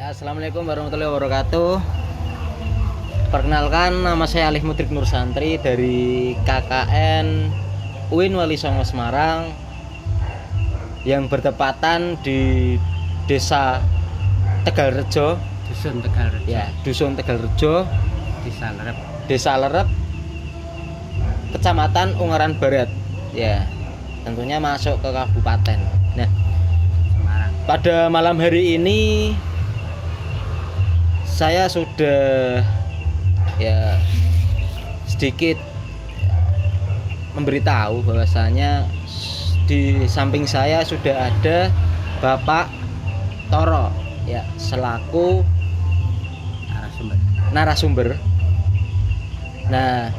Ya, Assalamualaikum warahmatullahi wabarakatuh. Perkenalkan, nama saya Alif Mudrik Nur Santri dari KKN UIN Wali Songo Semarang yang bertepatan di Desa Tegalrejo, Dusun Tegalrejo. ya, Dusun Tegalrejo, Desa Lerep, Kecamatan Ungaran Barat. Ya, tentunya masuk ke kabupaten. Nah, Semarang. pada malam hari ini saya sudah sedikit memberitahu bahwasanya di samping saya sudah ada Bapak Toro ya, selaku narasumber. Nah,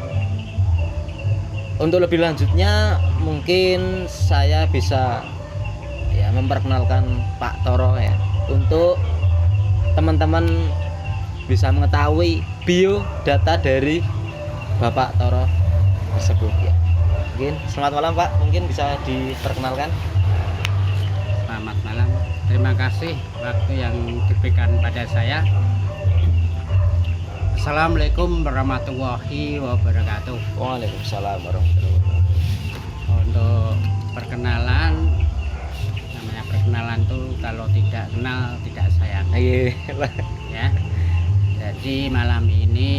untuk lebih lanjutnya mungkin saya bisa memperkenalkan Pak Toro ya, untuk teman-teman bisa mengetahui biodata dari Bapak Toro tersebut ya. Mungkin selamat malam Pak, mungkin bisa diperkenalkan. Selamat malam. Terima kasih waktu yang diberikan pada saya. Assalamualaikum warahmatullahi wabarakatuh. Waalaikumsalam warahmatullahi wabarakatuh. Untuk perkenalan, namanya perkenalan tuh kalau tidak kenal tidak sayang. Iya. Ya. Jadi malam ini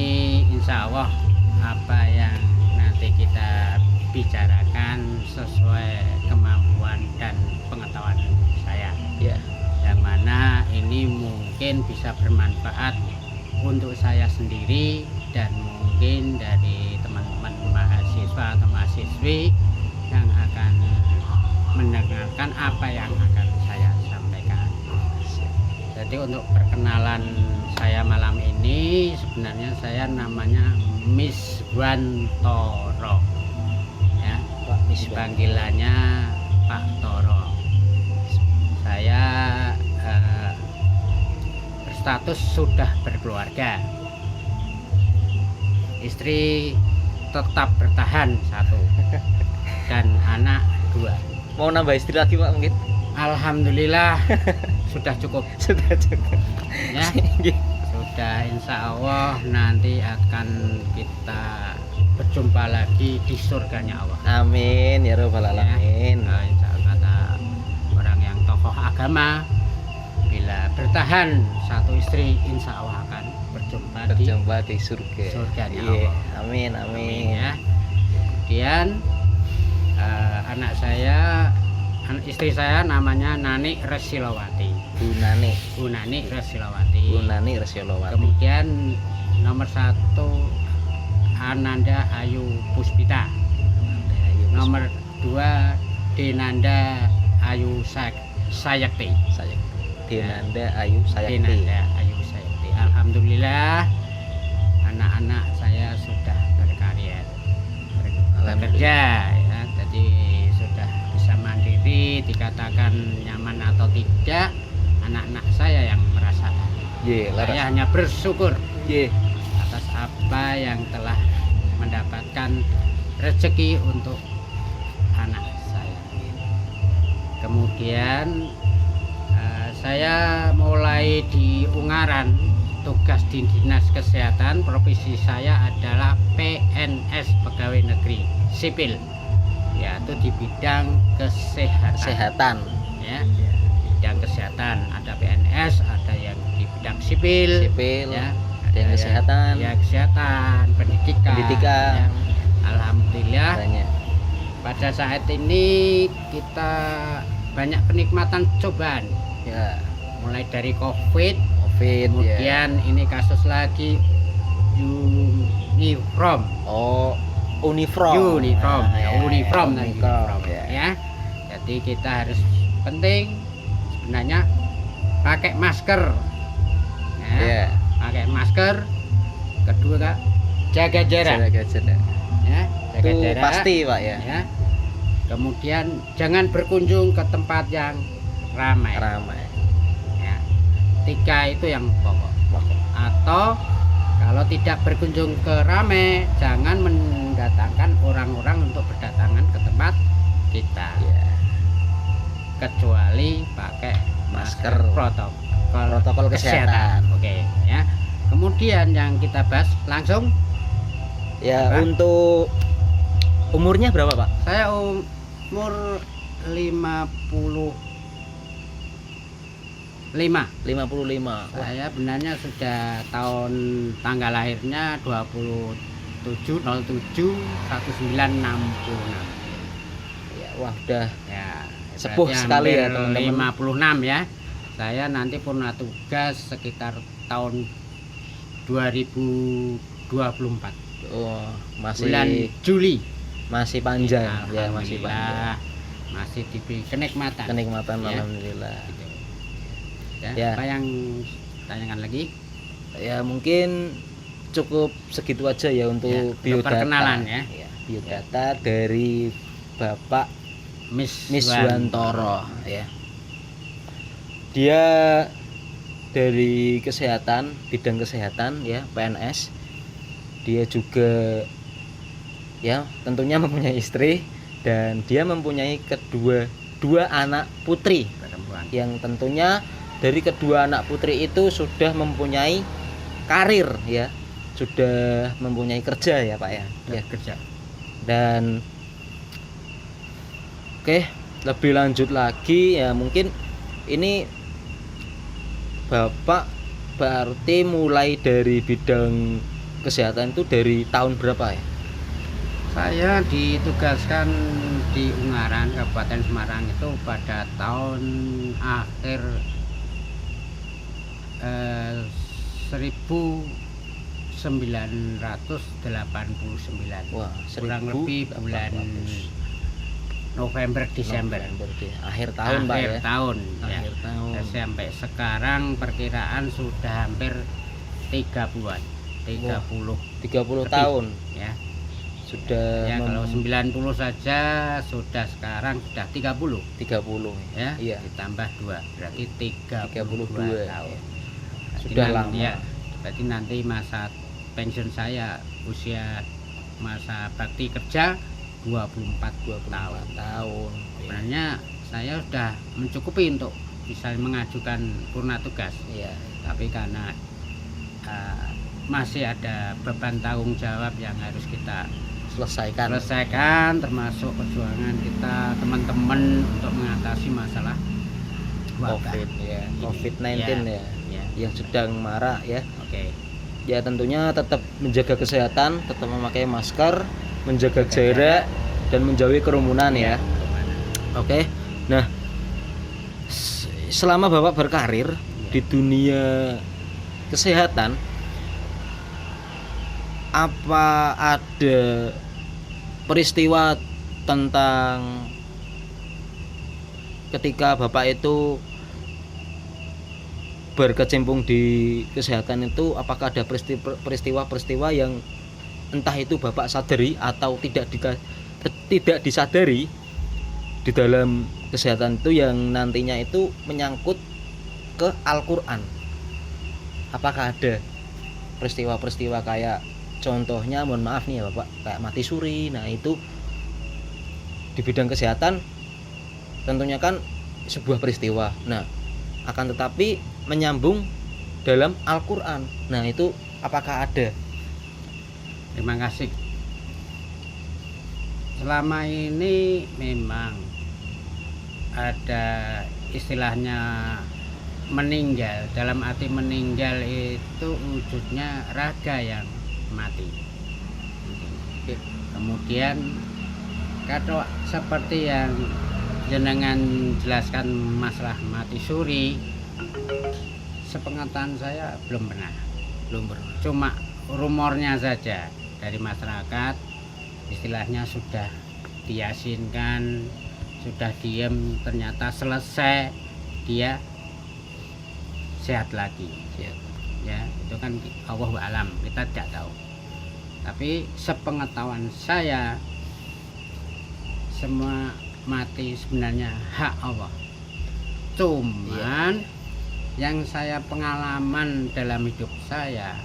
insya Allah apa yang nanti kita bicarakan sesuai kemampuan dan pengetahuan saya. Ya. Yang mana ini mungkin bisa bermanfaat untuk saya sendiri dan mungkin dari teman-teman mahasiswa atau mahasiswi yang akan mendengarkan apa yang akan saya sampaikan. Jadi untuk perkenalan saya malam ini, sebenarnya saya namanya Miswantoro ya, Pak Miswan. panggilannya Pak Toro. Saya berstatus sudah berkeluarga, istri tetap bertahan 1 dan anak 2. Mau nambah istri lagi Pak mungkin? Alhamdulillah sudah cukup. Sudah cukup. Ya, sudah, insya Allah nanti akan kita berjumpa lagi di surganya Allah. Amin ya robbal alamin. Insya Allah kata orang yang tokoh agama, bila bertahan 1 istri insya Allah akan berjumpa di surga. surganya Iya. Allah. Amin amin. Ya. Kemudian istri saya namanya Nani Resilawati. Bu Nani Resilawati. Kemudian nomor 1 Ananda Ayu Puspita. Nomor 2 Denanda Ayu Sayakti. Denanda Ayu Sayakti. Denanda Ayu Sayakti. Alhamdulillah anak-anak saya sudah berkarir, bekerja ya. Jadi sudah bisa mandiri, dikatakan nyaman atau tidak anak-anak saya yang merasakan. Saya hanya bersyukur atas apa yang telah mendapatkan rezeki untuk anak saya. Kemudian saya mulai di Ungaran, tugas di Dinas Kesehatan. Profesi saya adalah PNS, pegawai negeri sipil, yaitu di bidang kesehatan. Ya, bidang kesehatan, ada PNS, ada yang di bidang sipil ya, ada yang kesehatan, kesehatan, pendidikan. Ya. Alhamdulillah banyak. Pada saat ini kita banyak penikmatan cobaan Ya, mulai dari COVID kemudian ya. ini kasus lagi uniform. Uniform Ya. Jadi kita harus penting sebenarnya pakai masker ya. Pakai masker. Kedua Kak, jaga jarak ya, jaga Itu jarak pasti Pak ya. Kemudian jangan berkunjung ke tempat yang ramai ya. 3 itu yang pokok. Atau kalau tidak berkunjung ke ramai, jangan mendatangkan orang-orang untuk berdatangan ke tempat kita. Kecuali pakai masker Protokol kesehatan. Oke, ya. Kemudian yang kita bahas langsung Ya, Apa? untuk umurnya berapa, Pak? saya umur 55. 55. Wah, Saya benarnya sudah tanggal lahirnya 27/07/1966. ya, wah udah Ya, Sepuh berarti sekali ya, hampir teman-teman. 56 ya. Saya nanti purna tugas sekitar tahun 2024 oh, bulan masih Juli. panjang ya, masih panjang. Alhamdulillah, masih diberi kenikmatan. Kenikmatan Ya. alhamdulillah. Gitu. Ya, Ya. apa yang tanyakan lagi? Ya mungkin cukup segitu aja ya untuk Ya, untuk biodata. perkenalan ya. Biodata dari Bapak Miss Miswantoro ya. Dia dari kesehatan, bidang kesehatan ya, PNS. Dia juga ya tentunya mempunyai istri dan dia mempunyai dua anak putri perempuan. yang tentunya dari kedua anak putri itu sudah mempunyai karir ya, sudah mempunyai kerja ya Pak ya. Ya. Kerja. Dan oke, lebih lanjut lagi ya, mungkin ini Bapak berarti mulai dari bidang kesehatan itu dari tahun berapa ya? Saya ditugaskan di Ungaran, Kabupaten Semarang itu pada tahun akhir 1989. Wah, Kurang lebih bulan November Desember. Akhir tahun Pak ya. Tahun ya. Akhir tahun. Sampai sekarang perkiraan sudah hampir 30-an. 30 30 lebih, tahun ya. sudah Ya, kalau 90 saja sudah sekarang sudah 30 ya. Iya. Ditambah 2 berarti 32 tahun. ya. Berarti Sudah nanti, lama. ya, berarti nanti masa pensiun saya usia masa bakti kerja 24 tahun. tahun. Sebenarnya saya sudah mencukupi untuk bisa mengajukan purna tugas, Iya. tapi karena masih ada beban tanggung jawab yang harus kita selesaikan, termasuk perjuangan kita teman-teman untuk mengatasi masalah wabah COVID ya, ini. COVID-19 ya, Ya. yang sedang marak ya. Oke. Ya tentunya tetap menjaga kesehatan, tetap memakai masker, menjaga jarak dan menjauhi kerumunan ya. Oke. Nah, selama Bapak berkarir di dunia kesehatan, apa ada peristiwa tentang ketika Bapak itu berkecimpung di kesehatan itu, apakah ada peristiwa-peristiwa yang entah itu Bapak sadari atau tidak disadari di dalam kesehatan itu yang nantinya itu menyangkut ke Al-Quran? Apakah ada peristiwa-peristiwa kayak contohnya, mohon maaf nih ya Bapak, kayak mati suri? Nah itu di bidang kesehatan tentunya kan sebuah peristiwa, nah akan tetapi menyambung dalam Al-Quran. Nah itu apakah ada? Terima kasih. Selama ini memang ada istilahnya meninggal. Dalam arti meninggal itu wujudnya raga yang mati. Kemudian kalau seperti yang jenengan jelaskan masalah mati suri, sepengetahuan saya belum pernah. Cuma rumornya saja dari masyarakat, istilahnya sudah diyasinkan, sudah diem, ternyata selesai dia sehat lagi. Ya, itu kan Allahu a'lam, kita tidak tahu. Tapi sepengetahuan saya, semua mati sebenarnya hak Allah. Cuman yang saya pengalaman dalam hidup saya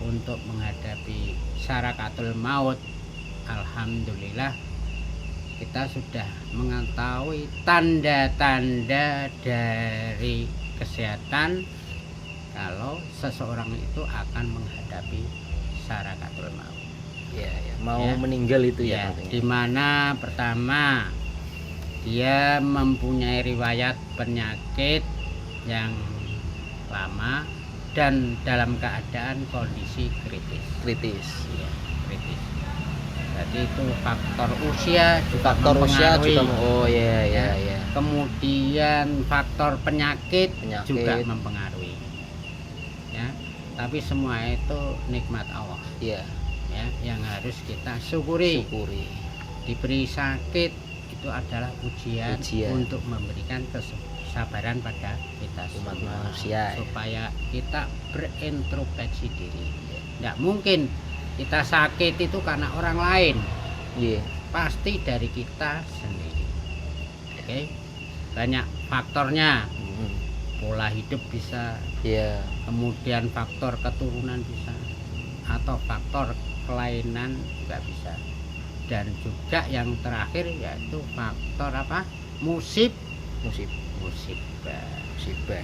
untuk menghadapi syarakatul maut, alhamdulillah kita sudah mengetahui tanda-tanda dari kesehatan kalau seseorang itu akan menghadapi syarakatul maut. Ya, ya. Mau Ya. meninggal itu ya, Ya, tentunya. di mana pertama dia mempunyai riwayat penyakit yang lama dan dalam keadaan kondisi kritis. Kritis. Ya, kritis. Jadi itu faktor usia juga Faktor usia mempengaruhi. juga oh ya ya ya. Kemudian faktor penyakit Penyakit. juga mempengaruhi. Ya, tapi semua itu nikmat Allah. Iya, Ya, yang harus kita syukuri. syukuri. Diberi sakit itu adalah ujian, Ujian. untuk memberikan kesabaran pada kita Umat semua, manusia, ya. supaya kita berintrospeksi diri. Tidak mungkin kita sakit itu karena orang lain, Iya. pasti dari kita sendiri. Oke, banyak faktornya. Mm. Pola hidup bisa, Iya. kemudian faktor keturunan bisa, atau faktor kelainan juga bisa, dan juga yang terakhir yaitu faktor apa, musibah.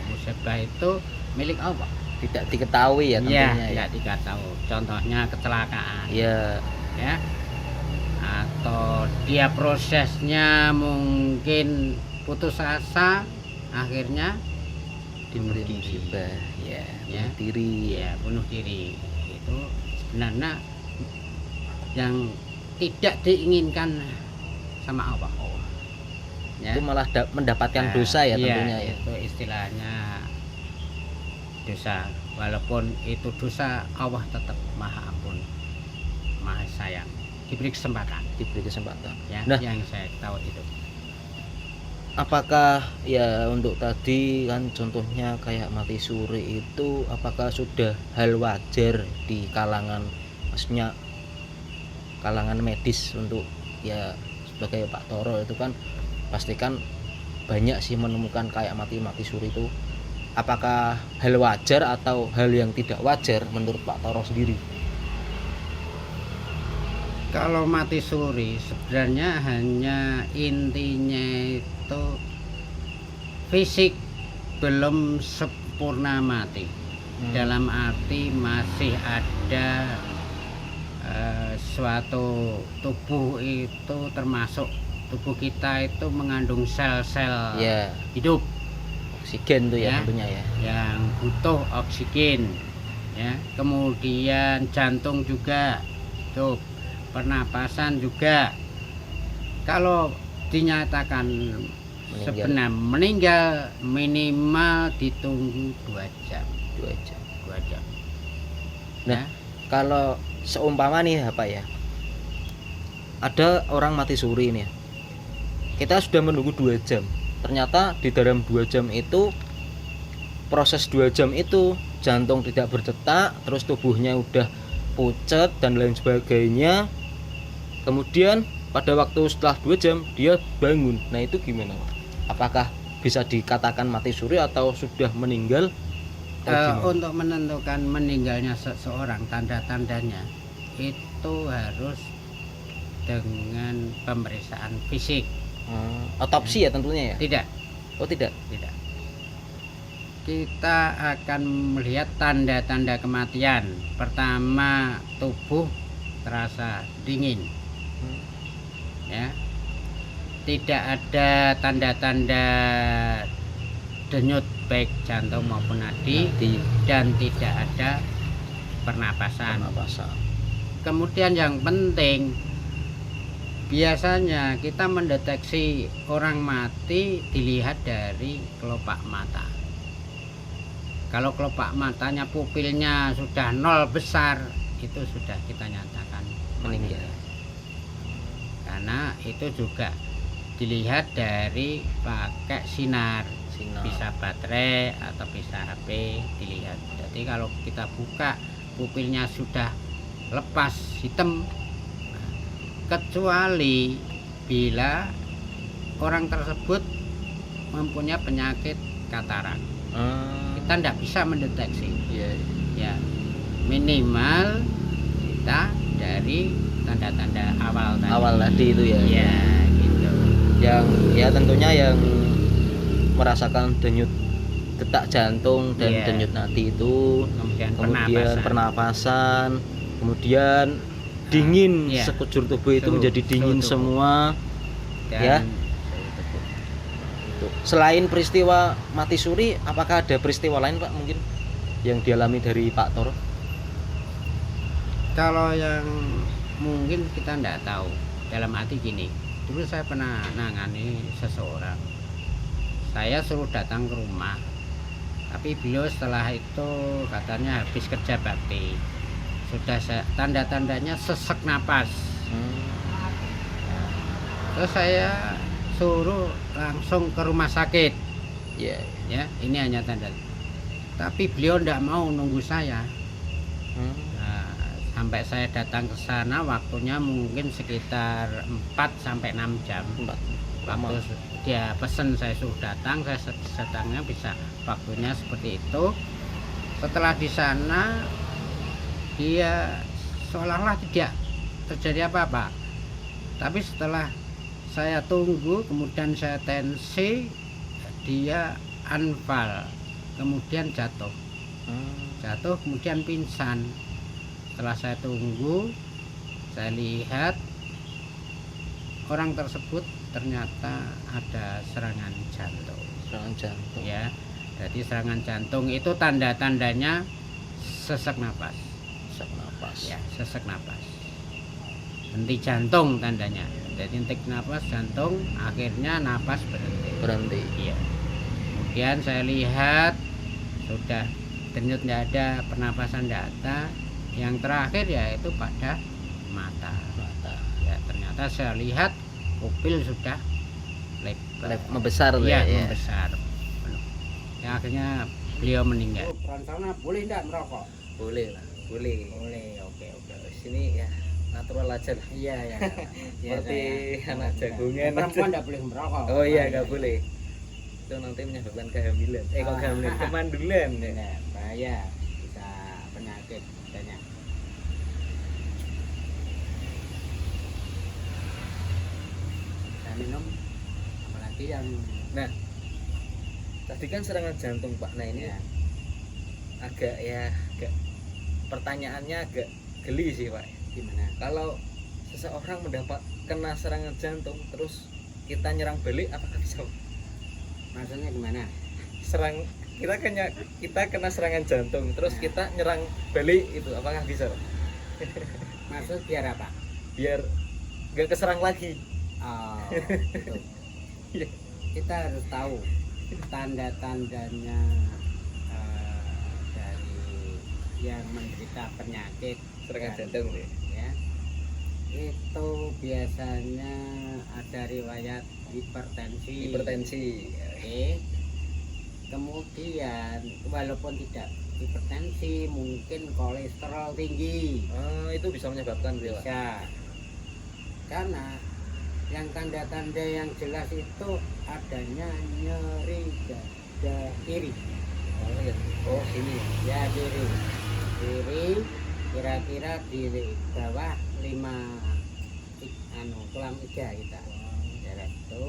Musibah itu milik Allah, Tidak diketahui ya tentunya ya. tidak diketahui. Contohnya kecelakaan, Iya. ya, atau dia prosesnya mungkin putus asa, akhirnya bunuh diri. Musibah. Ya, Ya. bunuh diri. Ya, bunuh diri itu sebenarnya yang tidak diinginkan sama Allah. Ya. Itu malah mendapatkan Nah, dosa ya iya, tentunya ya. itu istilahnya dosa. Walaupun itu dosa, Allah tetap Maha Ampun, Maha Sayang. Diberi kesempatan, Diberi kesempatan. ya. Nah. Yang saya tahu itu. Apakah ya untuk tadi kan contohnya kayak mati suri itu apakah sudah hal wajar di kalangan, maksudnya kalangan medis untuk ya sebagai Pak Toro itu kan pastikan banyak sih menemukan kayak mati suri itu, apakah hal wajar atau hal yang tidak wajar menurut Pak Toro sendiri? Kalau mati suri sebenarnya hanya intinya itu fisik belum sempurna mati. Dalam arti masih ada suatu tubuh itu, termasuk tubuh kita itu mengandung sel-sel Ya, hidup oksigen tuh ya, Ya. tentunya ya. yang butuh oksigen, ya. Kemudian jantung juga, tuh, pernapasan juga. Kalau dinyatakan sebenarnya meninggal, minimal ditunggu 2 jam. 2 jam. 2 jam. Nah, Ya. kalau seumpama nih apa ya, ada orang mati suri nih, kita sudah menunggu 2 jam, ternyata di dalam 2 jam itu, proses 2 jam itu jantung tidak berdetak, terus tubuhnya udah pucat dan lain sebagainya, kemudian pada waktu setelah 2 jam dia bangun. Nah itu gimana Pak? Apakah bisa dikatakan mati suri atau sudah meninggal? Atau gimana? Untuk menentukan meninggalnya seseorang, tanda-tandanya itu harus dengan pemeriksaan fisik. Otopsi ya tentunya ya? Tidak, Oh tidak. tidak. Kita akan melihat tanda-tanda kematian. Pertama, tubuh terasa dingin, ya. Tidak ada tanda-tanda denyut baik jantung maupun nadi, dan tidak ada pernapasan. Kemudian yang penting, biasanya kita mendeteksi orang mati dilihat dari kelopak mata. Kalau kelopak matanya, pupilnya sudah 0 besar, itu sudah kita nyatakan meninggal. Karena itu juga dilihat dari pakai sinar, bisa baterai atau bisa HP dilihat. Jadi kalau kita buka, pupilnya sudah lepas hitam, kecuali bila orang tersebut mempunyai penyakit katarak, kita tidak bisa mendeteksi. Ya, minimal kita dari tanda-tanda awal tadi itu ya. Ya, gitu. Yang ya tentunya yang merasakan denyut detak jantung dan Iya. denyut nadi itu, kemudian kemudian pernapasan. pernapasan, kemudian dingin, Iya. sekujur tubuh itu Suhu- menjadi dingin suhu tubuh. semua. Dan Ya. suhu tubuh. Selain peristiwa mati suri, apakah ada peristiwa lain Pak mungkin yang dialami dari Pak Toro? Kalau yang mungkin kita tidak tahu, dalam arti gini, dulu saya pernah nangani seseorang, saya suruh datang ke rumah, tapi beliau setelah itu katanya habis kerja bakti, sudah tanda-tandanya sesek napas. Terus saya suruh langsung ke rumah sakit, Ya. ya ini hanya tanda, tapi beliau tidak mau nunggu saya. Nah, sampai saya datang ke sana waktunya mungkin sekitar 4 sampai 6 jam. Waktu dia pesen saya suruh datang, saya datangnya bisa waktunya seperti itu. Setelah di sana dia seolah-olah tidak terjadi apa-apa. Tapi setelah saya tunggu, kemudian saya tensi, dia anfal, kemudian jatuh, kemudian pingsan. Setelah saya tunggu, saya lihat orang tersebut ternyata ada serangan jantung. Serangan jantung. Ya, jadi serangan jantung itu tanda-tandanya sesak napas. Sesak napas. Ya, sesak napas. Henti jantung tandanya. Jadi henti napas jantung, akhirnya napas berhenti. Iya. Kemudian saya lihat sudah denyut tidak ada, pernapasan tidak ada. Yang terakhir yaitu pada mata. Ya, ternyata saya lihat pupil sudah lebar, Membesar ya, ya. membesar. Ya, akhirnya beliau meninggal. Perantauan boleh tidak merokok? Boleh lah, boleh. Boleh, oke. Sini ya natural aja lah. Iya, ya. Seperti anak jagungan. Perempuan tidak boleh merokok. Oh iya, nggak boleh. Itu nanti menyebabkan kehamilan. Kok kehamilan, kemandulan ya. Nah, bahaya, bisa penyakit banyak. Saya minum apalagi yang Nah, tadi kan serangan jantung Pak. Nah ini ya, agak pertanyaannya agak geli sih Pak. gimana? Kalau seseorang kena serangan jantung terus kita nyerang balik, apakah bisa? Maksudnya gimana? Kita kena serangan jantung terus kita nyerang balik itu, apakah bisa Pak? Maksud biar apa? Biar nggak keserang lagi. Oh, gitu. Iya. Kita harus tahu tanda-tandanya dari yang menderita penyakit Serangan jantung ya. Itu biasanya ada riwayat hipertensi. Oke. Kemudian walaupun tidak hipertensi, mungkin kolesterol tinggi. Itu bisa menyebabkan Pak. Bisa. Karena yang tanda-tanda yang jelas itu adanya nyeri dada kiri. Oh ini Ya, kiri kira-kira di bawah 5 tulang iga kita. Daerah itu,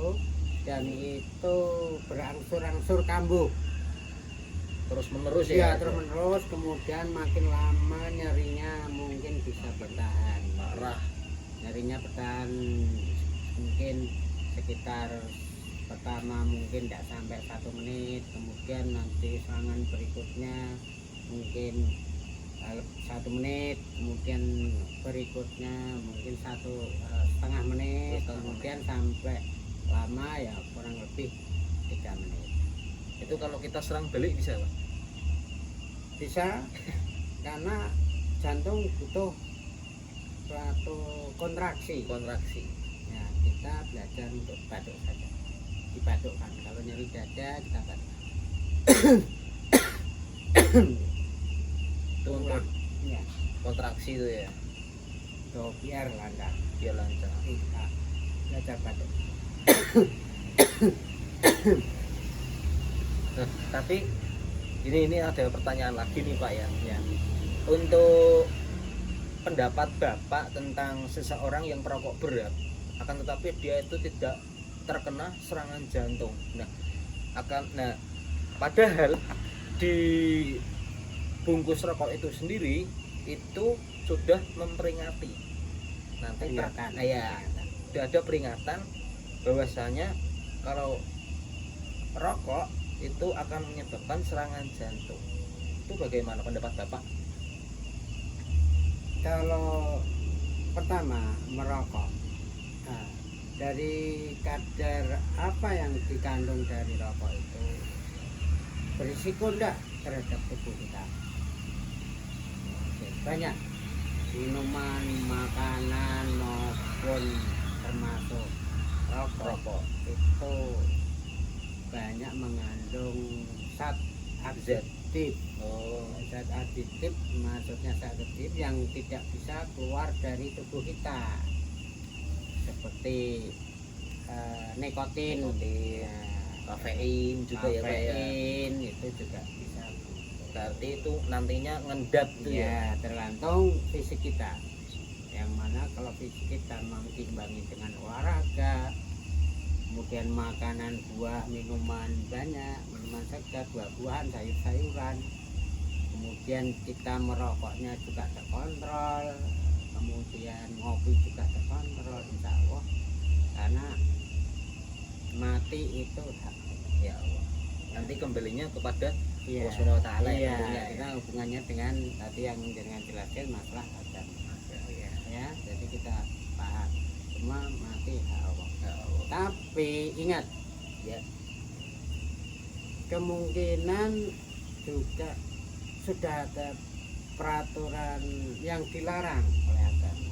dan itu berangsur-angsur kambuh. terus menerus Ya, ya. terus menerus, kemudian makin lama nyerinya mungkin bisa bertahan. Parah. Nyerinya bertahan mungkin sekitar pertama mungkin tidak sampai 1 menit, kemudian nanti serangan berikutnya mungkin 1 menit, kemudian berikutnya mungkin 1,5 menit, kemudian sampai lama ya kurang lebih 3 menit. Itu kalau kita serang balik bisa Pak? Bisa, karena jantung butuh suatu kontraksi. Ya, kita belajar untuk batuk saja, dibatukkan. Kalau nyeri dada kita batuk. Itu untuk Ya, kontraksi itu ya, tuh biar lancar. biar lancar. Kita belajar batuk. Nah, tapi ini ada pertanyaan lagi nih Pak ya. Ya, Untuk pendapat Bapak tentang seseorang yang perokok berat, akan tetapi dia itu tidak terkena serangan jantung. Nah, Padahal di bungkus rokok itu sendiri itu sudah memperingati nanti Peringatan. sudah ada peringatan bahwasanya kalau rokok itu akan menyebabkan serangan jantung. Itu bagaimana pendapat Bapak? Kalau pertama merokok, nah, dari kadar apa yang dikandung dari rokok itu berisiko enggak terhadap tubuh kita? Oke, banyak minuman, makanan maupun termasuk rokok itu banyak mengandung zat aditif. Zat aditif maksudnya zat aditif yang tidak bisa keluar dari tubuh kita, seperti nikotin, Kafein juga ya Pak ya. kafein itu juga bisa. Berarti itu nantinya ngendap tuh ya. Tergantung fisik kita, yang mana kalau fisik kita memang diimbangi dengan olahraga, kemudian makanan, buah, minuman banyak, minuman segar, buah-buahan, sayur-sayuran, kemudian kita merokoknya juga terkontrol, kemudian ngopi juga terkontrol, insya Allah. Karena mati itu hak Ya Allah. Nanti kembalinya kepada ya, Allah Subhanahu wa Ta'ala ya, iya, tentunya kita ya. hubungannya dengan tadi yang dengan jelaskan masalah adam ya, jadi kita paham semua mati hak Allah. Ya Allah. Tapi ingat Ya. kemungkinan juga sudah ada peraturan yang dilarang oleh agama.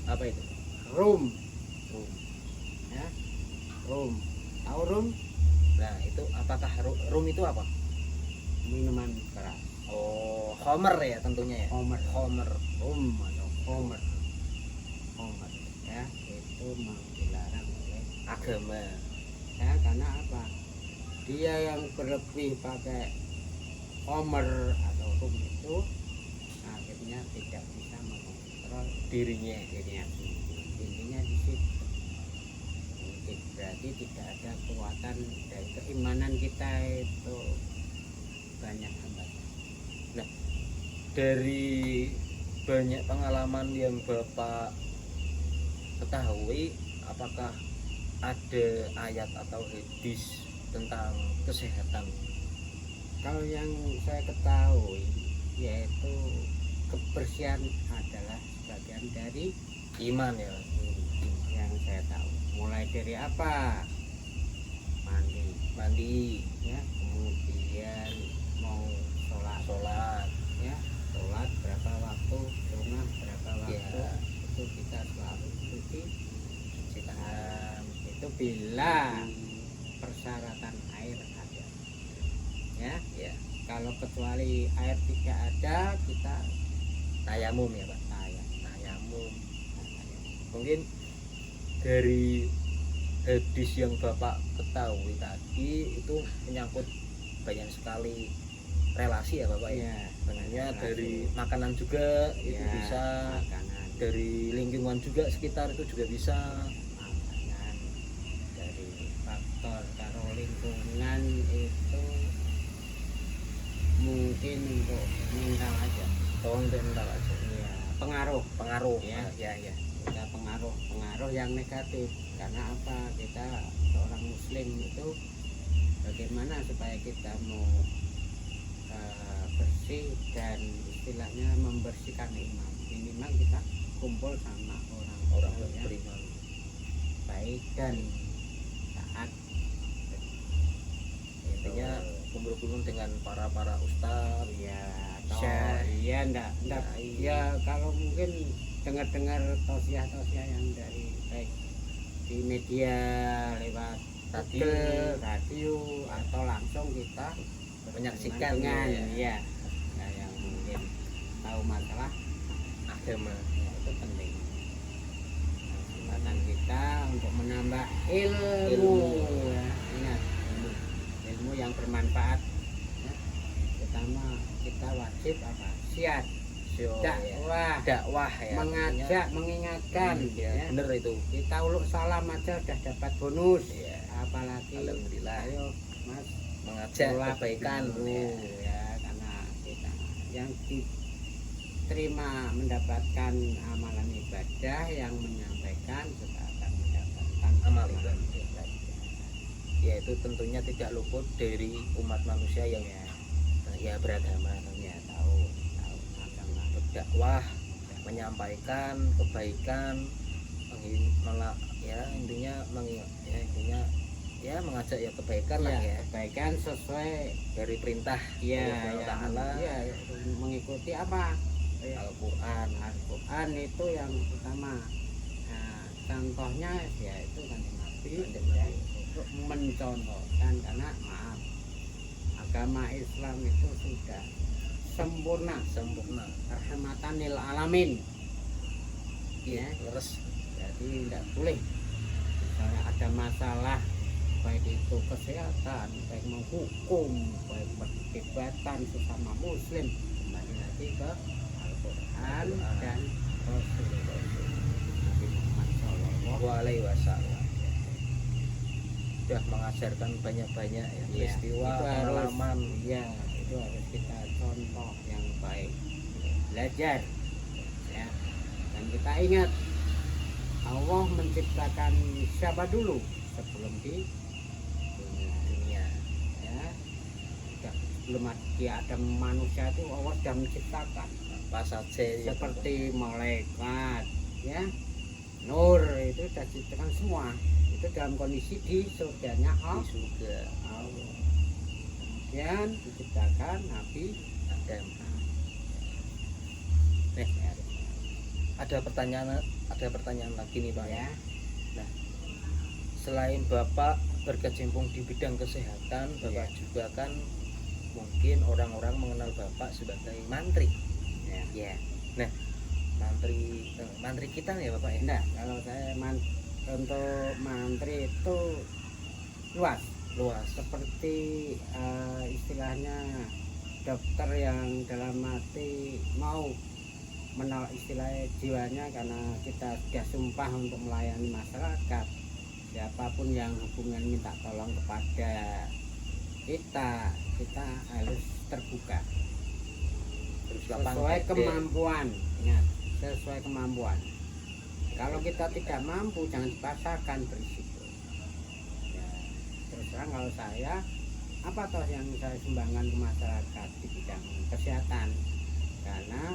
Apa itu? Rum, ya, rum, tahu rum? Nah, itu apakah rum itu apa? Minuman keras. Oh, homer ya tentunya ya. Homer, Homer. rum atau homer, ya, itu memang dilarang oleh Agama. ya, karena apa? Dia yang berlebih pakai homer atau rum itu akhirnya tidak bisa mengontrol Dirinya. dirinya sendiri. Intinya di situ. Mungkin berarti tidak ada kekuatan dari keimanan kita itu banyak hambatan. Dari banyak pengalaman yang Bapak ketahui, apakah ada ayat atau hadis tentang kesehatan? Kalau yang saya ketahui yaitu kebersihan adalah sebagian dari Iman ya. yang saya tahu. Mulai dari apa? Mandi, ya, kemudian mau sholat, ya, sholat berapa waktu, sunnah berapa waktu, Ya. itu kita selalu cuci Tangan. itu bila persyaratan air ada, ya. Ya. Kalau kecuali air tidak ada, kita Tayamum ya Pak. tayang. Tayamum. Mungkin dari hadis yang Bapak ketahui tadi itu menyangkut banyak sekali relasi ya Bapak ya. Ya, Sebenarnya relasi. dari makanan juga itu Ya, bisa, makanan, dari lingkungan juga sekitar itu juga bisa. makanan, dari faktor taruh lingkungan itu mungkin untuk mental aja. Untuk mental aja. Ya, pengaruh Ya, ya. kita pengaruh yang negatif. Karena apa? Kita seorang muslim itu bagaimana supaya kita mau bersih dan istilahnya membersihkan iman. Minimal kita kumpul sama Orang orang yang yang beriman. baik dan taat. Intinya kumpul-kumpul dengan para ustadz. Ya, atau Syekh. iya enggak ya, kalau mungkin dengar tausiah yang dari baik di media lewat radio atau langsung kita Menyaksikan dengan ya. Nah, yang mungkin tahu masalah Agama. ya, itu penting. Kesempatan kita untuk menambah ilmu. Ya, ingat ilmu yang bermanfaat, ya. Terutama kita wajib apa? Siat Dakwah ya. mengajak, mengingatkan, ya. Bener itu. Kita uluk salam aja udah dapat bonus, Iya. apalagi Alhamdulillah. ayo mas mengajak sholat kebaikan dulu, ya, karena kita yang diterima mendapatkan amalan ibadah, yang menyampaikan juga akan mendapatkan Amal amalan ibadah. Yaitu tentunya tidak luput dari umat manusia yang Ya, ya beragama, ya tahu agama. berdakwah, menyampaikan kebaikan, ya intinya ya mengajak ya kebaikan lah ya, Kebaikan sesuai dari perintah Allah Ta'ala, mengikuti apa? Al-Quran. Al-Quran itu yang utama. Nah, contohnya ya itu Kanjeng Nabi, ya, untuk mencontohkan, karena maaf, agama Islam itu sudah sempurna rahmatan lil alamin, ya. Terus Jadi tidak boleh misalnya ada masalah, baik itu kesehatan, baik menghukum, baik perdebatan sesama muslim, kembali lagi ke Al-Quran dan Rasulullah Nabi Muhammad Sallallahu Alaihi Wasallam sudah mengajarkan banyak-banyak ya, peristiwa, pengalaman. Ya, itu harus kita contoh yang baik, belajar, ya. Dan kita ingat Allah menciptakan siapa dulu sebelum di dunia, ya. Sebelum ada manusia itu Allah sudah menciptakan Apa saja ya, seperti malaikat, ya, nur, itu sudah diciptakan semua. Itu dalam kondisi di surganya di surga Allah. Kemudian diciptakan Nabi Adam. Ada pertanyaan lagi nih Pak, ya. Nah, selain Bapak berkecimpung di bidang kesehatan, Bapak juga kan mungkin orang-orang mengenal Bapak sebagai mantri. Ya. Nah, mantri kita ya Bapak ya? Nah, kalau saya untuk mantri itu luas, seperti istilahnya dokter yang dalam arti mau menolak istilahnya jiwanya, karena kita sudah sumpah untuk melayani masyarakat. Siapapun yang hubungan minta tolong kepada kita harus terbuka sesuai kemampuan. Ingat, sesuai kemampuan. Kalau kita tidak mampu, jangan dipaksakan, berisiko. Ya, terus terang kalau saya, apa toh yang saya sumbangkan ke masyarakat di bidang kesehatan, karena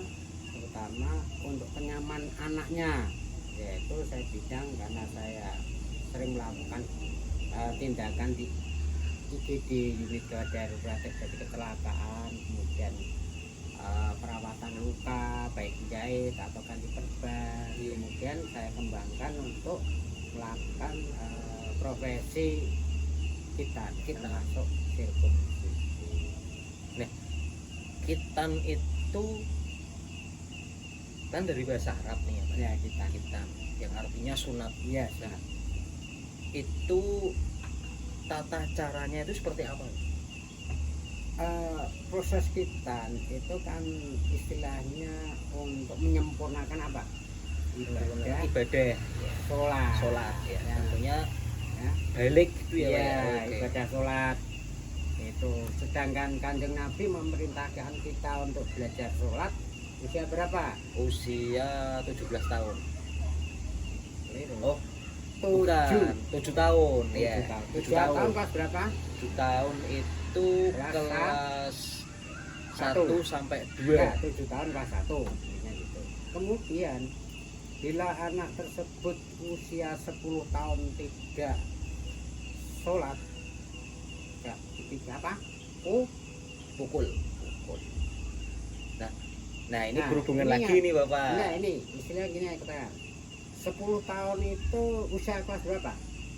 terutama untuk kenyamanan anaknya, yaitu saya bidang karena saya sering melakukan tindakan di IGD, unit darurat terjadi kecelakaan, kemudian perawatan luka, baik jahit atau ganti perban. Kemudian saya kembangkan untuk melakukan profesi kita masuk sirkumsisi. Nah, kitan itu kan dari bahasa Arab nih ya Pak. Ya, kitan yang artinya sunat. Iya, sunat. Itu tata caranya itu seperti apa? Proses kitan itu kan istilahnya untuk menyempurnakan apa? Ibadah. Sholat ya. Tentunya ya. Balik gitu ya, ya, Pak. Ibadah sholat itu. Sedangkan Kanjeng Nabi memerintahkan kita untuk belajar sholat usia berapa? Usia 17 tahun. Oh, 7 tahun. Ya, 7 tahun kelas berapa? 7 tahun itu kelas 1 sampai 2. Ya, 7 tahun kelas 1 gitu. Kemudian bila anak tersebut usia 10 tahun tidak sholat, ya, tidak apa? Pukul. Nah ini berhubungan ini lagi nih Bapak. Nah ini istilah gini ya kita. 10 tahun itu usia kelas berapa?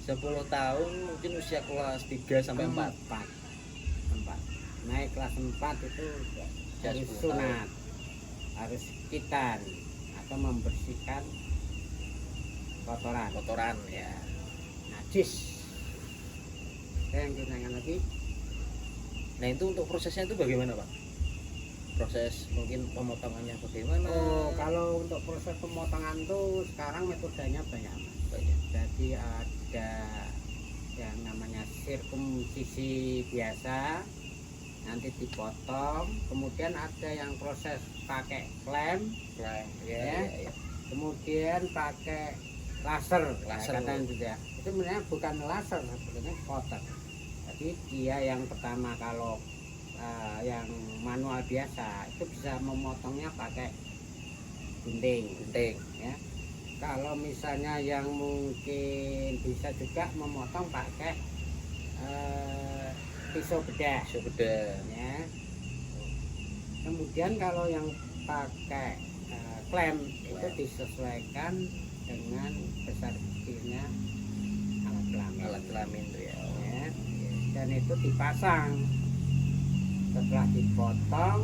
10 tahun mungkin usia kelas 3 sampai 4. 4. Naik kelas 4 itu harus sunat, harus kitan atau membersihkan kotoran ya, najis. Saya yang tanyakan lagi. Nah itu untuk prosesnya itu bagaimana Pak? Proses mungkin pemotongannya bagaimana? Oh, kalau untuk proses pemotongan tuh sekarang metodenya banyak. Jadi ada yang namanya sirkumsisi biasa, nanti dipotong, kemudian ada yang proses pakai klem, ya. Kemudian pakai laser katanya itu ya. Itu sebenarnya bukan laser, sebenarnya cutter. Jadi dia yang pertama kalau yang manual biasa itu bisa memotongnya pakai gunting ya. Kalau misalnya yang mungkin bisa juga memotong pakai pisau bedah ya. Kemudian kalau yang pakai klem itu disesuaikan dengan besar kecilnya alat kelamin itu ya. Dan itu dipasang, setelah dipotong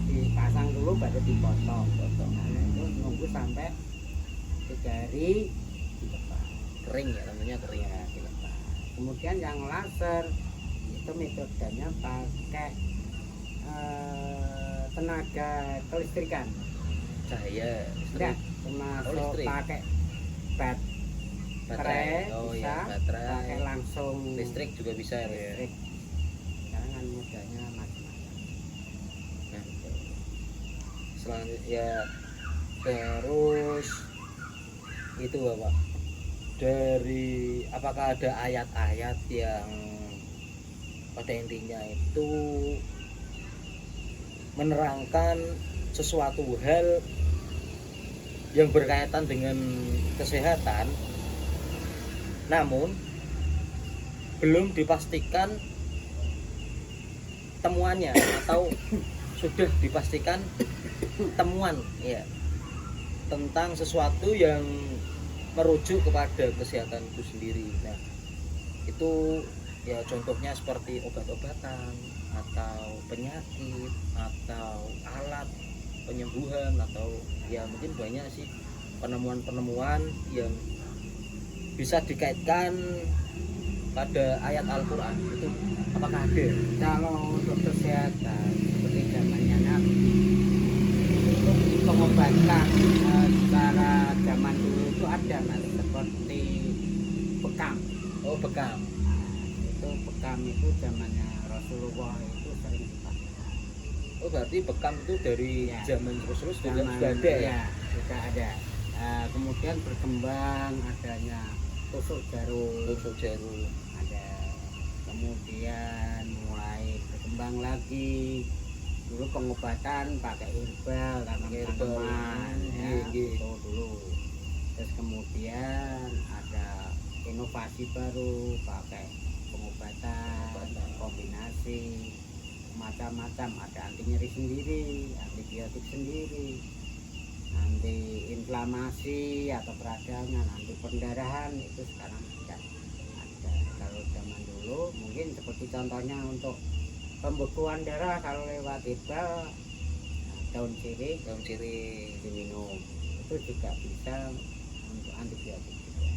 dipasang dulu baru dipotong. Nah, itu nunggu sampai 3 hari dilepas, kering ya, namanya kering ya, dilepas. Kemudian yang laser itu metodenya pakai tenaga kelistrikan, cahaya listrik, termasuk pakai baterai, bisa baterai, pakai langsung listrik juga bisa listrik. Sekarang kan modalnya macam-macam. Nah, selanjutnya ya, terus itu Bapak, dari apakah ada ayat-ayat yang pada intinya itu menerangkan sesuatu hal yang berkaitan dengan kesehatan, namun belum dipastikan temuannya atau sudah dipastikan temuan ya tentang sesuatu yang merujuk kepada kesehatan itu sendiri. Nah, itu ya contohnya seperti obat-obatan atau penyakit atau alat penyembuhan, atau ya mungkin banyak sih penemuan-penemuan yang bisa dikaitkan pada ayat Al-Quran. Itu apakah ada? Kalau untuk kesehatan seperti zamannya Nabi, untuk pengobatan secara zaman dulu itu ada Mas, seperti bekam. Oh, bekam. Itu bekam itu zamannya Rasulullah itu sering dipakai. Oh, berarti bekam itu dari Ya, zaman Rasulullah sudah ada ya? ya? Sudah ada. Kemudian berkembang adanya tusuk jarum ada, kemudian mulai berkembang lagi. Dulu pengobatan pakai herbal, tanaman ya, itu dulu. Terus kemudian ada inovasi baru pakai pengobatan kombinasi macam-macam, ada anti nyeri sendiri, antibiotik sendiri, anti inflamasi atau peradangan, anti pendarahan, itu sekarang tidak ada. Kalau zaman dulu mungkin seperti contohnya untuk pembekuan darah, kalau lewat herbal, daun sirih diminum, itu juga bisa untuk antibiotik juga.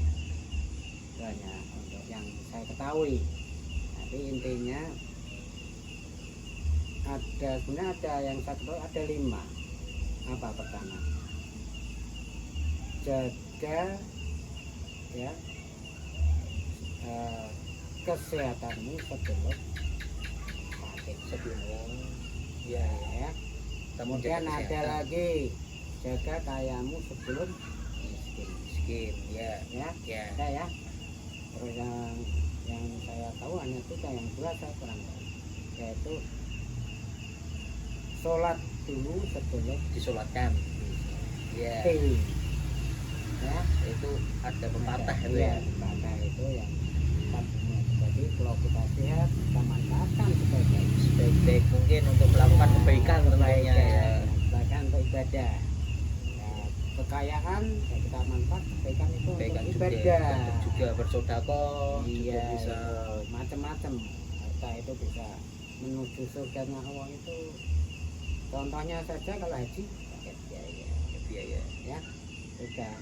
Itu hanya untuk yang saya ketahui. Tapi intinya sebenarnya ada yang satu, ada 5. Apa pertama? Jaga ya kesehatanmu sebelum ya. Kemudian ada lagi, jaga kayamu sebelum miskin ya. Ada ya. Terus yang saya tahu hanya 3, yang 2 saya kurang tahu, yaitu sholat dulu sebelum disolatkan ya. Ya, itu ada pepatah itu ya. ya. Pepatah itu yang satunya. Jadi kalau kita sehat, kita manfaatkan sebaik-baik mungkin untuk melakukan kebaikan tentunya ya. Kebaikan untuk ibadah. Ya, kekayaan ya kita manfaat kebaikan itu Kebaikan untuk juga, ibadah. juga bersedekah, Iya, juga bisa macam-macam. Harta itu bisa menuju surganya Allah itu. Contohnya saja kalau haji pakai biaya ya, sudah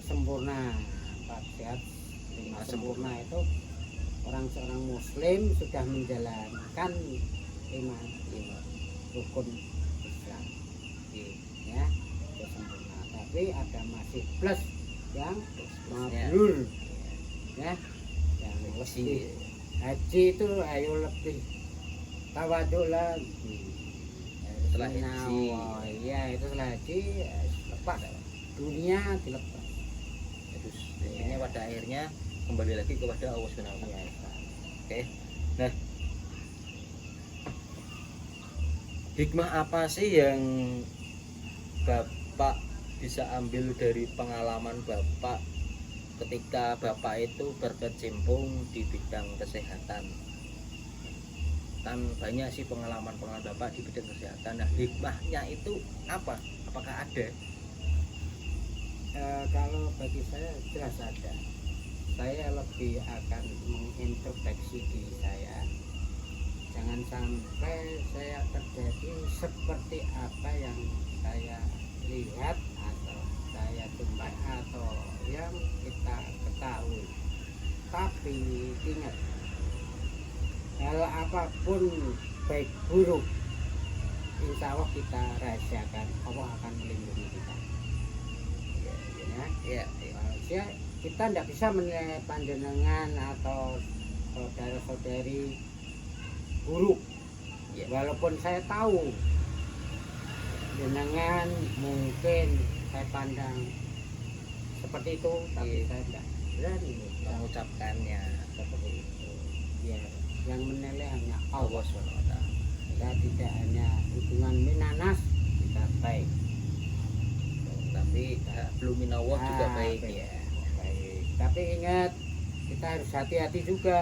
sempurna, 4 sehat 5 sempurna. Itu seorang muslim sudah menjalankan 5 rukun Islam ya, itu sempurna. Tapi ada masih plus yang mabrur ya, lebih haji itu ayo lebih tawaduk lagi. Setelah haji. Oh iya, itu setelah haji lepas dunia dilepas. Terus intinya pada akhirnya kembali lagi kepada Allah Subhanahu wa taala. Oke. Nah, hikmah apa sih yang Bapak bisa ambil dari pengalaman Bapak ketika Bapak itu berkecimpung di bidang kesehatan? Kan banyak sih pengalaman-pengalaman Bapak di bidang kesehatan. Nah, hikmahnya itu apa? Apakah ada? Kalau bagi saya jelas ada. Saya lebih akan mengintrospeksi diri saya. Jangan sampai saya terjadi seperti apa yang saya lihat atau saya jumpai atau yang kita ketahui. Tapi ingat, hal apapun baik buruk, insya Allah kita rahasiakan, Allah akan melindungi kita. Ya. Ya, kita tidak bisa menilai panjenengan atau saudara-saudari buruk. Ya. Walaupun saya tahu jenengan mungkin saya pandang seperti itu, tapi saya tidak berani Mengucapkannya seperti itu. Ya, yang menilai hanya Allah Allah. Subhanahu wa taala. Kita tidak hanya hubungan minanas, kita baik. Tapi belum minallah juga baik baik. ya. Baik. Tapi ingat, kita harus hati-hati juga,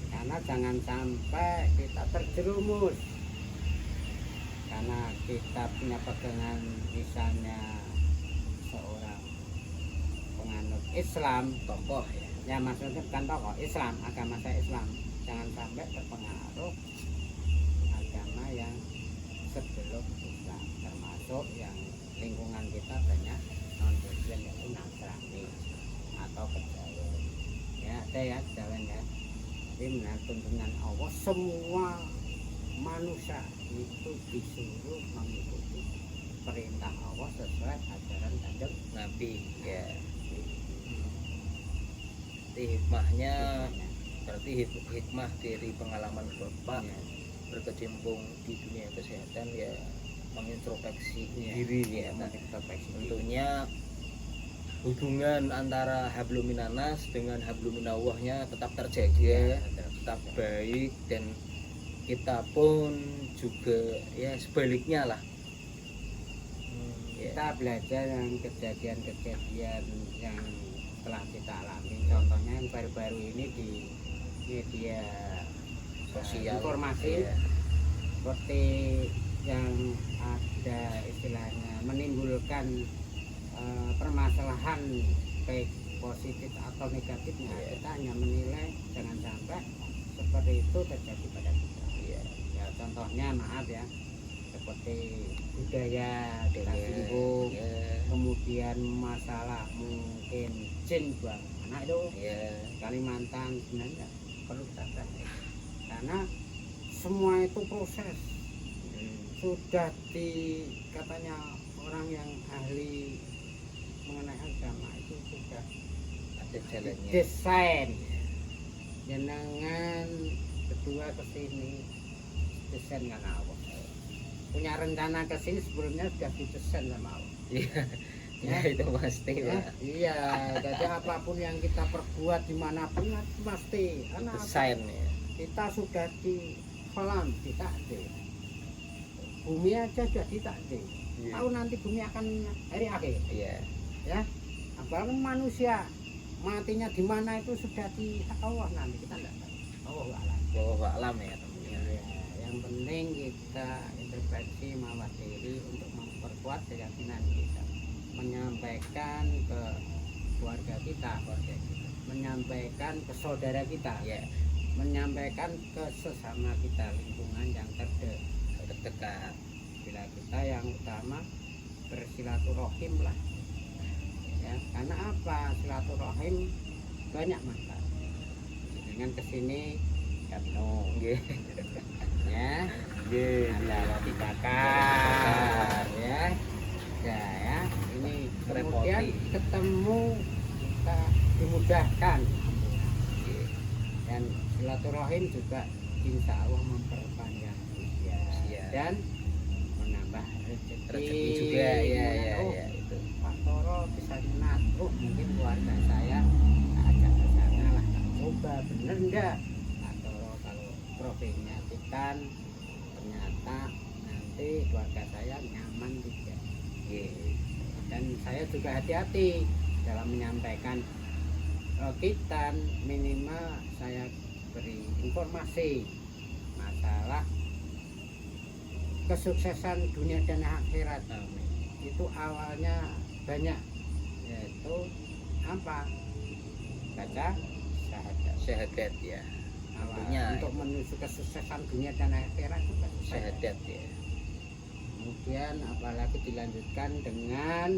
karena jangan sampai kita terjerumus karena kita punya pegangan misalnya seorang penganut Islam, Tokoh ya. ya maksudnya kan tokoh Islam, agama saya Islam, jangan sampai terpengaruh agama yang sebelum Islam, termasuk yang lingkungan kita banyak non Muslim yaitu Nasrani atau Kejawen. Ya ada ya Kejawen ya. Jadi menurut tuntunan Allah semua manusia itu disuruh mengikuti perintah Allah sesuai ajaran Kanjeng Nabi ya. Berarti hikmahnya berarti hikmah dari pengalaman Bapak Ya. berkecimpung di dunia kesehatan ya mengintrospeksi Ya. diri ya. Nah, tentunya hubungan antara hablum minanas dengan hablum minallahnya tetap terjaga, tetap baik, dan kita pun juga ya sebaliknya lah. Kita belajar yang kejadian-kejadian yang telah kita alami, contohnya yang baru-baru ini di media Sosial informasi ya. seperti yang ada istilahnya menimbulkan permasalahan baik positif atau negatifnya. Yeah. Kita hanya menilai jangan sampai seperti itu terjadi pada kita. Iya. Ya contohnya maaf ya, seperti budaya kita singgung, Ya. kemudian masalah mungkin jin buang anak itu Ya. Kalimantan sebenarnya perlu kita perhatikan karena semua itu proses sudah katanya orang yang ahli mengenai agama itu sudah Ada jalannya. desain jenengan berdua kesini desain kan Allah punya rencana kesini sebelumnya sudah didesain sama Allah. Iya. Ya itu pasti Ya, Pak. iya, jadi apapun yang kita perbuat dimanapun itu pasti karena apa? Desain ya. Kita sudah di kolam ditakdir, bumi aja sudah ditakdir. Iya. Tahu nanti bumi akan hari akhir, Iya. ya. Apalagi manusia matinya di mana itu sudah di Allah nanti kita tidak tahu. Allah alam. Bahwa alam ya tentunya. Ya, yang penting kita introspeksi mawas diri untuk memperkuat keyakinan kita, menyampaikan ke keluarga kita, menyampaikan ke saudara kita, Ya. menyampaikan ke sesama kita lingkungan yang Terdekat. bila kita yang utama bersilaturahim lah ya, karena apa, silaturahim banyak manfaat dengan kesini penuh Nggih. ya, Nggih. ada roti bakar ya, ya ini kemudian Repoti. ketemu kita dimudahkan silaturahim juga insya Allah memperpanjang usia Iya. dan menambah rezeki. Rezeki juga ya Oh, itu. Pak Toro bisa nat, mungkin keluarga saya ajak ke sana lah, tak coba bener enggak Pak Toro kalau profilnya ikan ternyata nanti keluarga saya nyaman tidak. Dan saya juga hati-hati dalam menyampaikan kita minimal saya beri informasi masalah kesuksesan dunia dan akhirat. Amin. Itu awalnya banyak, yaitu apa? Baca syahadat. Syahadat ya. Awal Tentunya untuk menuju kesuksesan dunia dan akhirat itu baca syahadat. Syahadat ya. Kemudian apalagi dilanjutkan dengan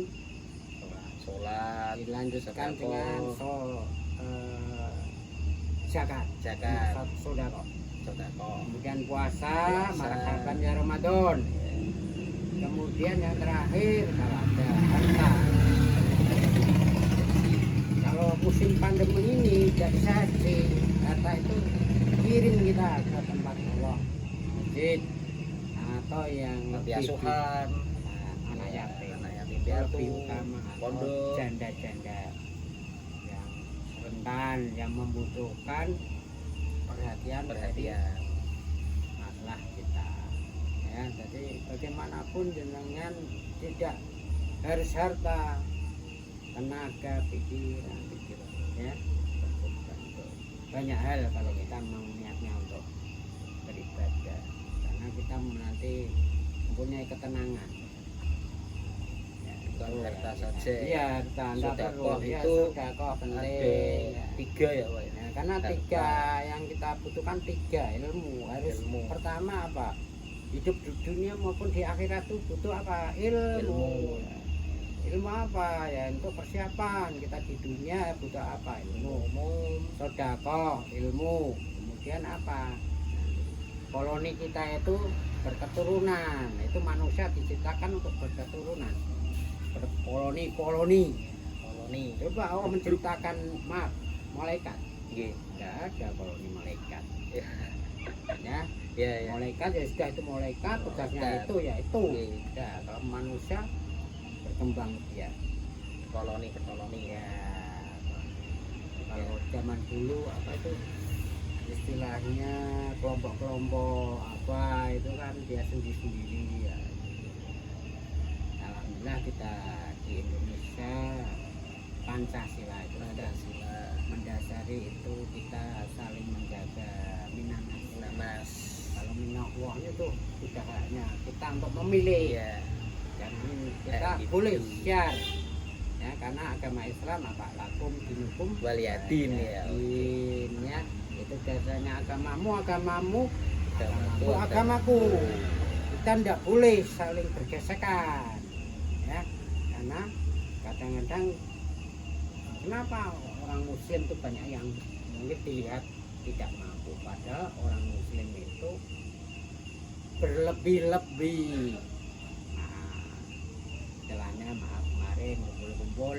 Sholat, dilanjutkan sedekah, dengan zakat, zakat, sedekah. sedekah. Kemudian puasa, Puasa. merasakan ya Ramadan. Kemudian yang terakhir kalau ada harta. Kalau musim pandemi ini jadi saja harta itu kirim kita ke tempat Allah, masjid atau yang Panti lebih asuhan, anak yatim, anak yatim lebih piatu, utama atau pondok. janda-janda yang rentan yang membutuhkan perhatian Perhatian. masalah kita ya. Jadi bagaimanapun jenengan tidak harus harta, tenaga, pikiran ya, banyak hal kalau kita mau niatnya untuk beribadah, karena kita nanti mempunyai ketenangan ya, Bukan itu harta ya, saja. iya harta anda Sedekah perlu ya, itu sedekah Ada penting ya. 3 ya Pak. Ya, karena Harta. 3 yang kita butuhkan 3 ilmu harus. Ilmu. Pertama apa, hidup di dunia maupun di akhirat itu butuh apa, ilmu. Ilmu apa ya, untuk persiapan kita di dunia butuh apa, ilmu. Sedekah ilmu. Kemudian apa, koloni kita itu berketurunan, itu manusia diciptakan untuk berketurunan, berkoloni. Koloni. Coba Allah menciptakan malaikat, Nggih. tidak ada koloni malaikat Ya. ya. Ya ya. Malaikat ya sudah, itu malaikat tugasnya Malaikat. itu ya itu. Nggih. Tidak, kalau manusia berkembang dia Koloni ya. Kalau zaman dulu apa itu istilahnya kelompok-kelompok apa itu kan dia sendiri-sendiri ya. Alhamdulillah kita di Indonesia Pancasila itu ada, mendasari itu kita saling menjaga minanas. Kalau minawahnya itu sudah haknya kita untuk memilih Iya. dan kita boleh share ya, karena agama Islam apa, lakum dinukum Waliyadin ya. ya, itu biasanya agamamu agamaku Agamaku. agamaku. Kita tidak boleh saling bergesekan ya, karena kadang-kadang kenapa orang muslim itu banyak yang mungkin dilihat tidak mampu, padahal orang muslim itu berlebih-lebih. Nah, istilahnya maaf kemarin kumpul-kumpul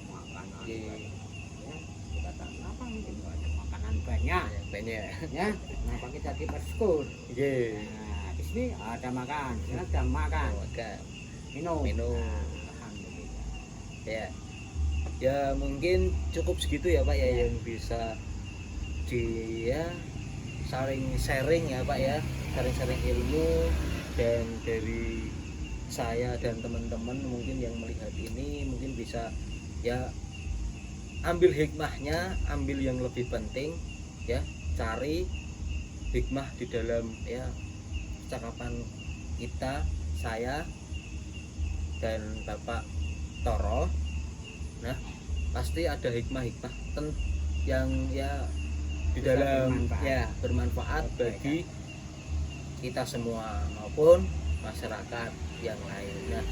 makanan Iya. ya, kita tahu kenapa mungkin nggak ada makanan banyak Banyak. ya, kenapa kita dipersyukur. Nggih. Nah, di sini ada makan, di sana ada makan, Maka minum. Minum. Nah, alhamdulillah. ya. Ya mungkin cukup segitu ya Pak ya, Ya. yang bisa dia saling sharing ya Pak ya, sharing-sharing ilmu. Dan dari saya dan teman-teman mungkin yang melihat ini mungkin bisa ya ambil hikmahnya, ambil yang lebih penting ya, cari hikmah di dalam ya cakapan kita, saya dan Bapak Toro. Nah, pasti ada hikmah-hikmah yang ya di Bisa dalam bermanfaat. ya bermanfaat Oke, bagi kita semua maupun masyarakat yang lain. Nah,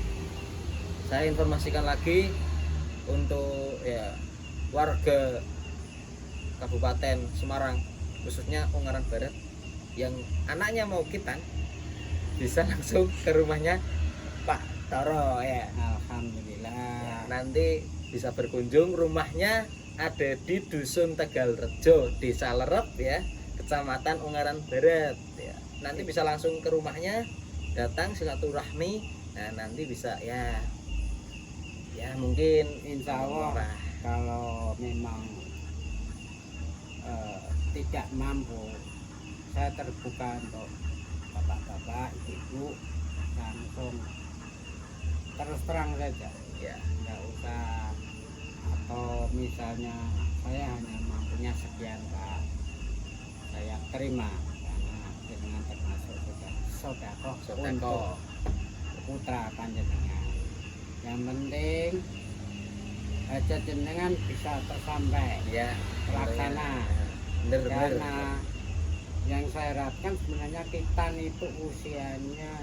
saya informasikan lagi untuk ya warga Kabupaten Semarang, khususnya Ungaran Barat, yang anaknya mau kitan bisa langsung ke rumahnya Pak Toro ya. Alhamdulillah. Nanti bisa berkunjung, rumahnya ada di Dusun Tegal Rejo, Desa Lerep ya, Kecamatan Ungaran Barat ya. Nanti bisa langsung ke rumahnya, datang silaturahmi. Nah, nanti bisa ya mungkin Insya Allah kalau memang tidak mampu, saya terbuka untuk bapak-bapak, ibu, langsung terus terang saja ya. nggak usah, atau misalnya saya hanya mampunya sekian Pak, saya terima karena dengan termasuk sudah sodako untuk putra panjenengan. Yang penting hajat jenengan bisa tersampai Ya, terlaksana. bener. Karena yang saya harapkan sebenarnya kita itu usianya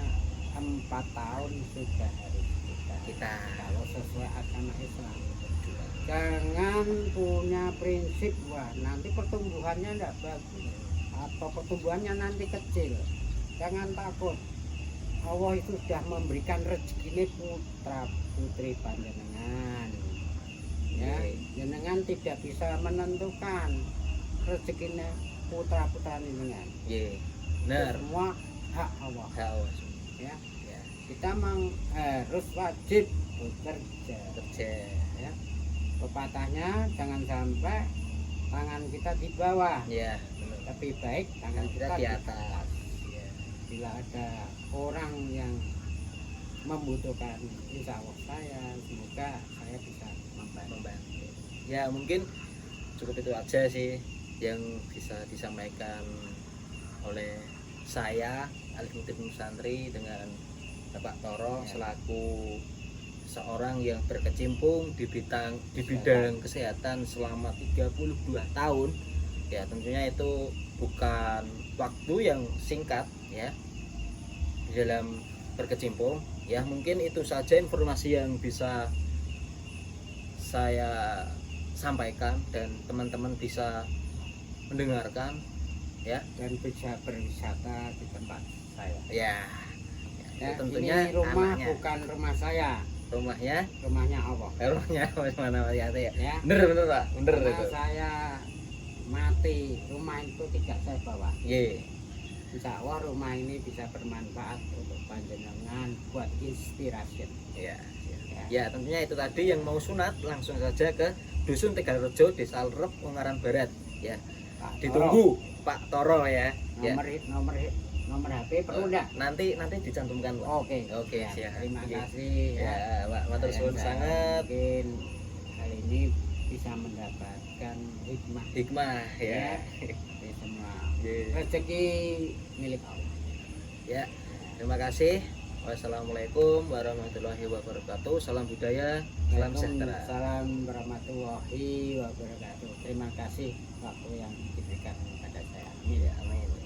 4 tahun sudah harus kita kalau sesuai agama Islam. Jangan punya prinsip wah nanti pertumbuhannya tidak bagus atau pertumbuhannya nanti kecil. Jangan takut, Allah itu sudah memberikan rezeki ini putra putri panjenengan ya. Jenengan tidak bisa menentukan rezekinya putra putra jenengan. Benar. Semua hak Allah ya. Kita harus wajib bekerja ya. Pepatahnya jangan sampai tangan kita di bawah Ya, benar. lebih baik tangan kita di di atas. atas. Ya. Bila ada orang yang membutuhkan, insya Allah semoga saya bisa membantu. Ya, mungkin cukup itu aja sih yang bisa disampaikan oleh saya Alif Mutib Nusantri dengan Bapak Toro selaku seorang yang berkecimpung di bidang kesehatan selama 32 tahun. Ya, tentunya itu bukan waktu yang singkat ya di dalam berkecimpung. Ya, mungkin itu saja informasi yang bisa saya sampaikan dan teman-teman bisa mendengarkan ya, dan bisa berwisata di tempat saya ya, tentunya ini rumah anaknya. Bukan rumah saya, rumahnya Allah. rumahnya mana ya Ya. bener Pak, bener Karena itu. saya mati, rumah itu tidak saya bawa. Insya Allah rumah ini bisa bermanfaat untuk panjenengan buat inspirasi. Ya, tentunya itu tadi yang mau sunat langsung saja ke Dusun Tegalrejo, Desa Lerep, Ungaran Barat ya. Pak Ditunggu Pak Toro ya. Nomor HP perlu enggak? Nanti dicantumkan Pak. Oke, ya, siap. Terima Oke. kasih Ya, Pak, matur suwun sangat. Mungkin kali ini bisa mendapatkan hikmah ya. Di semua Ye. rezeki milik Allah. Ya, terima kasih. Wassalamualaikum warahmatullahi wabarakatuh. Salam budaya, salam sejahtera. Salam warahmatullahi wabarakatuh. Terima kasih waktu yang diberikan kepada saya. Amin.